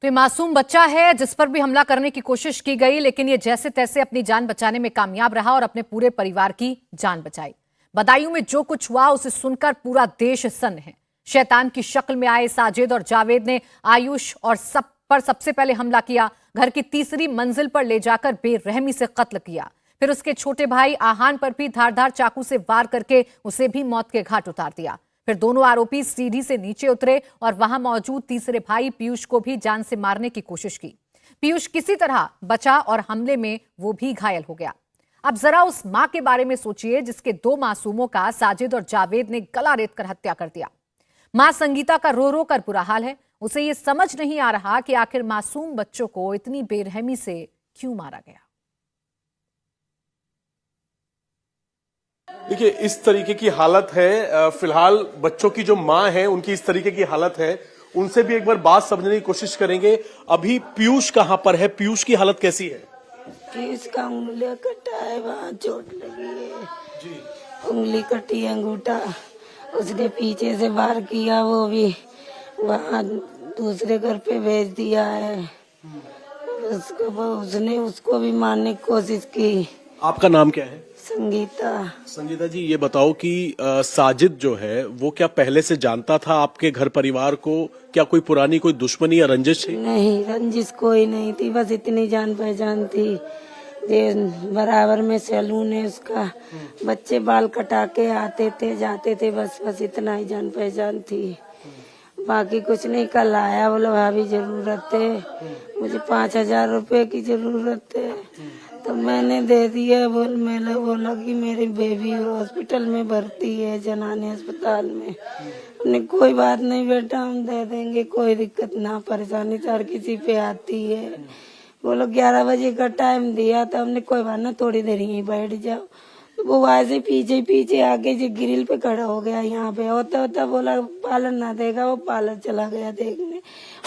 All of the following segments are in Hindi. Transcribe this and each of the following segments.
तो मासूम बच्चा है जिस पर भी हमला करने की कोशिश की गई, लेकिन ये जैसे तैसे अपनी जान बचाने में कामयाब रहा और अपने पूरे परिवार की जान बचाई। बदायूं में जो कुछ हुआ उसे सुनकर पूरा देश सन्न है। शैतान की शक्ल में आए साजिद और जावेद ने आयुष और सब पर सबसे पहले हमला किया। घर की तीसरी मंजिल पर ले जाकर बेरहमी से कत्ल किया। फिर उसके छोटे भाई आहान पर भी धारदार चाकू से वार करके उसे भी मौत के घाट उतार दिया। फिर दोनों आरोपी सीढ़ी से नीचे उतरे और वहां मौजूद तीसरे भाई पीयूष को भी जान से मारने की कोशिश की। पीयूष किसी तरह बचा और हमले में वो भी घायल हो गया। अब जरा उस मां के बारे में सोचिए जिसके दो मासूमों का साजिद और जावेद ने गला रेतकर हत्या कर दिया। मां संगीता का रो रो कर बुरा हाल है। उसे ये समझ नहीं आ रहा कि आखिर मासूम बच्चों को इतनी बेरहमी से क्यों मारा गया। देखिए, इस तरीके की हालत है। फिलहाल बच्चों की जो मां है उनकी इस तरीके की हालत है। उनसे भी एक बार बात समझने की कोशिश करेंगे। अभी पीयूष कहां पर है? पीयूष की हालत कैसी है? पीयूष का उंगली कटा है, वहाँ चोट लगी है जी। उंगली कटी है, अंगूठा उसने पीछे से वार किया, वो भी वहाँ दूसरे घर पे भेज दिया है। उसने उसको भी मारने की कोशिश की। आपका नाम क्या है? संगीता। संगीता जी, ये बताओ कि साजिद जो है वो क्या पहले से जानता था आपके घर परिवार को? क्या कोई पुरानी कोई दुश्मनी या रंजिश थी? नहीं, रंजिश कोई नहीं थी, बस इतनी जान पहचान थी। ये बराबर में सैलून है उसका, बच्चे बाल कटा के आते थे जाते थे, बस इतना ही जान पहचान थी, बाकी कुछ नहीं। कल आया, बोलो भाभी जरूरत है, मुझे 5,000 रुपए की जरूरत है, तो मैंने दे दिया। मैंने बोला कि मेरी बेबी हॉस्पिटल में भर्ती है, जनानी अस्पताल में। हमने कोई बात नहीं बेटा, हम दे देंगे, कोई दिक्कत ना, परेशानी तो हर किसी पे आती है। वो लोग 11 बजे का टाइम दिया, तो हमने कोई बात ना, थोड़ी देर यहीं बैठ जाओ। तो वो ऐसे पीछे पीछे आके जो ग्रिल पे खड़ा हो गया, यहाँ पे होता बोला पार्लर ना देगा, वो पार्लर चला गया देखने।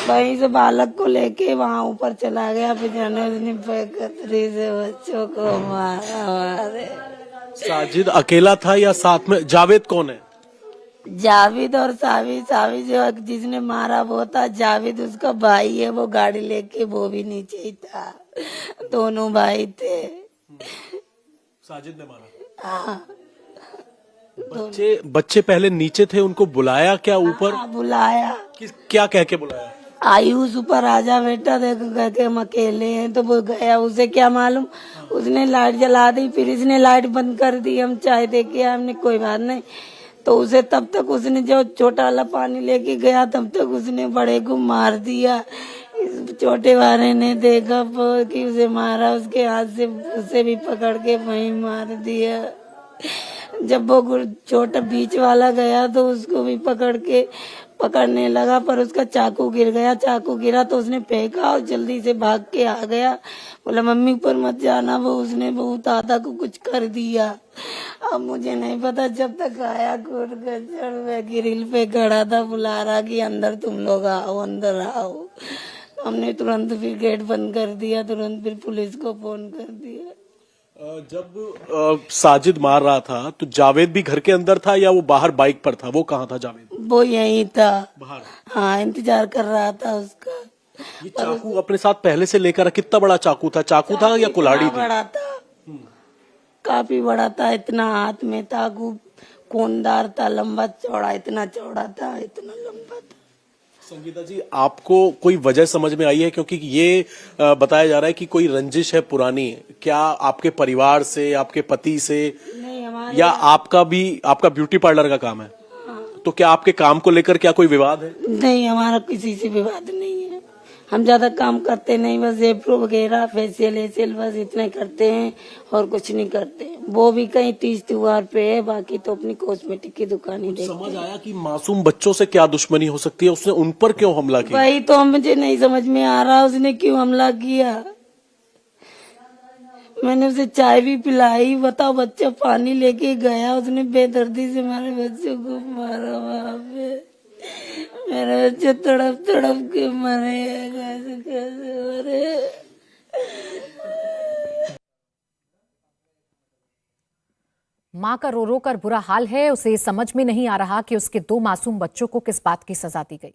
वहीं से बालक को लेके वहाँ ऊपर चला गया, फिर जाने उसने बेकदरी से बच्चों को मारा। मारे साजिद अकेला था या साथ में? जावेद कौन है? जावेद और सावी जो जिसने मारा वो था जावेद, उसका भाई है, वो गाड़ी लेके वो भी नीचे ही था, दोनों भाई थे। साजिद ने मारा? हाँ। बच्चे पहले नीचे थे, उनको बुलाया क्या ऊपर? हाँ, बुलाया। क्या कह के बुलाया? आयुष ऊपर आजा बेटा, देखो कहके हम अकेले हैं, तो वो गया। उसे क्या मालूम, उसने लाइट जला दी, फिर इसने लाइट बंद कर दी। हम चाय दे के हमने कोई बात नहीं, तो उसे तब तक उसने जो छोटा वाला पानी लेके गया, तब तक उसने बड़े को मार दिया। इस छोटे वाले ने देखा कि उसे मारा, उसके हाथ से उसे भी पकड़ के वहीं मार दिया। जब वो छोटा बीच वाला गया तो उसको भी पकड़ने लगा, पर उसका चाकू गिर गया। चाकू गिरा तो उसने फेंका और जल्दी से भाग के आ गया। बोला मम्मी पर मत जाना, वो उसने बहुत दादा को कुछ कर दिया। अब मुझे नहीं पता, जब तक आया ग्रिल पे खड़ा था, बुला रहा कि अंदर तुम लोग आओ, अंदर आओ। हमने तुरंत फिर गेट बंद कर दिया, तुरंत फिर पुलिस को फोन कर दिया। जब साजिद मार रहा था तो जावेद भी घर के अंदर था या वो बाहर बाइक पर था? वो कहाँ था जावेद? वो यहीं था बाहर। हाँ, इंतजार कर रहा था उसका। ये चाकू अपने साथ पहले से लेकर? कितना बड़ा चाकू था? चाकू था या कुल्हाड़ी थी? बड़ा था, काफी बड़ा था, इतना हाथ में था, कोनदार था, लंबा चौड़ा, इतना चौड़ा था, इतना लंबा था। संगीता जी, आपको कोई वजह समझ में आई है? क्योंकि ये बताया जा रहा है कि कोई रंजिश है पुरानी। क्या आपके परिवार से, आपके पति से, नहीं हमारे, या आपका ब्यूटी पार्लर का काम है? हाँ। तो क्या आपके काम को लेकर क्या कोई विवाद है? नहीं, हमारा किसी से विवाद नहीं है। हम ज्यादा काम करते नहीं, बस एप्रो वगैरह, फेशियल बस इतने करते हैं और कुछ नहीं करते। वो भी कहीं 30 त्योहार पे है, बाकी तो अपनी कॉस्मेटिक की दुकान ही देखते हैं। समझ आया कि मासूम बच्चों से क्या दुश्मनी हो सकती है? उसने उन पर क्यों हमला किया? वही तो मुझे नहीं समझ में आ रहा, उसने क्यों हमला किया। मैंने उसे चाय भी पिलाई, बताओ बच्चा पानी लेके गया, उसने बेदर्दी से हमारे बच्चों को मारा। वहाँ पे मेरे बच्चे तड़प तड़प के मरे, कैसे मरे। मां का रो रो कर बुरा हाल है। उसे समझ में नहीं आ रहा कि उसके दो मासूम बच्चों को किस बात की सजा दी गई।